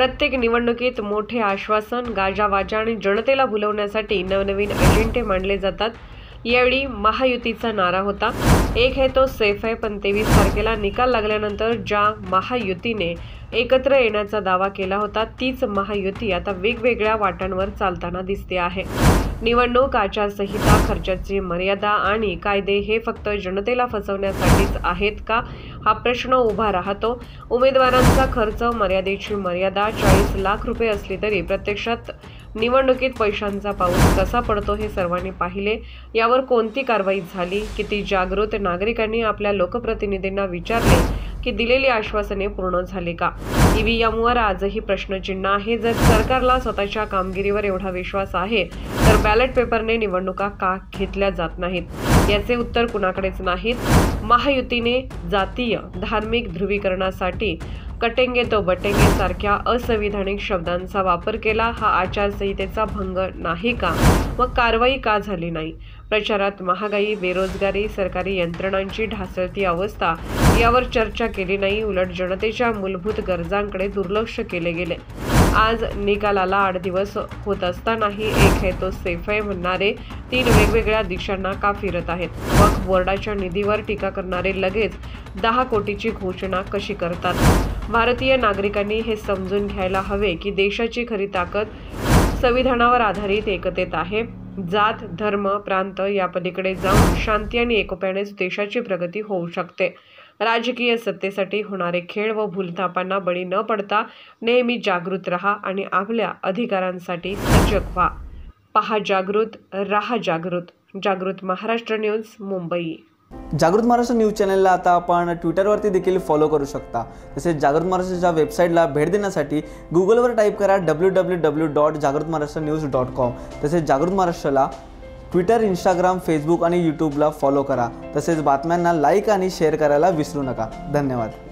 प्रत्येक निवडणुकीत मोठे आश्वासन, गाजावाजा आणि जनतेला भुलवण्यासाठी नवनवीन अजेंडे मांडले जातात। यावेळी महायुतीचा नारा होता, एक है तो सेफ है। पण 23 तारखेला निकाल लागल्यानंतर ज्या महायुतीने एकत्र येण्याचा दावा केला होता, तीच महायुती आता वेगवेगळ्या वाटांवर चालताना दिसते आहे। निवडणूक आचारसंहिता, खर्चाची मर्यादा आणि कायदे हे फक्त जनतेला फसवण्यासाठीच आहेत का, हा प्रश्न उभा राहतो। उमेदवारांचा खर्च मर्यादेची मर्यादा 40 लाख रुपये असली तरी प्रत्यक्षात निवडणुकीत पैशांचा पाऊस कसा पडतो हे सर्वांनी पाहिले। यावर कोणती कारवाई झाली? किती जागृत नागरिकांनी आपल्या लोकप्रतिनिधींना विचारले की दिलेली आश्वासने पूर्ण झाली का? ईव्हीएमवर आजही प्रश्नचिन्ह आहे। जर सरकारला स्वतःच्या कामगिरीवर एवढा विश्वास आहे तर बॅलेट पेपरने निवडणुका का घेतल्या जात नाहीत? याचे उत्तर कुणाकडेच नाहीत। महायुतीने जातीय धार्मिक ध्रुवीकरणासाठी कटेंगे तो बटेंगे सारख्या असंविधानिक शब्दांचा वापर केला। हा आचारसंहितेचा भंग नाही का? मग कारवाई का झाली नाही? प्रचारात महागाई, बेरोजगारी, सरकारी यंत्रणांची ढासळती अवस्था यावर चर्चा केली नाही। उलट जनतेच्या मूलभूत गरजांकडे दुर्लक्ष केले गेले। आज निकालाला 8 दिवस होत असतानाही एक है तो सेफ है म्हणणारे 3 वेगवेगळ्या दिशांना का फिरत आहेत? वक्फ बोर्डाच्या निधीवर टीका करणारे लगेच 10 कोटीची घोषणा कशी करतात? भारतीय नागरिकांनी हे समजून घ्यायला हवे की देशाची खरी ताकद संविधानावर आधारित एकतेत आहे। जात, धर्म, प्रांत या पलीकडे जाऊन शांती आणि एकोप्यानेच देशाची प्रगती होऊ शकते। राजकीय सत्तेसाठी होणारे खेळ व भूलथापांना बळी न पडता नेहमी जागृत रहा आणि आपल्या अधिकारांसाठी सजग व्हा। पहा जागृत, राहा जागृत। जागृत महाराष्ट्र न्यूज, मुंबई। जागृत महाराष्ट्र न्यूज चॅनलला आता आपण ट्विटरवरती देखील फॉलो करू शकता। तसेच जागृत महाराष्ट्राच्या वेबसाईटला भेट देण्यासाठी गुगलवर टाईप करा www.jagruthmaharashtranews.com। तसेच जागृत महाराष्ट्राला ट्विटर, इंस्टाग्राम, फेसबुक आणि यूट्यूबला फॉलो करा। तसेच बातम्यांना लाईक आणि शेअर करायला विसरू नका। धन्यवाद।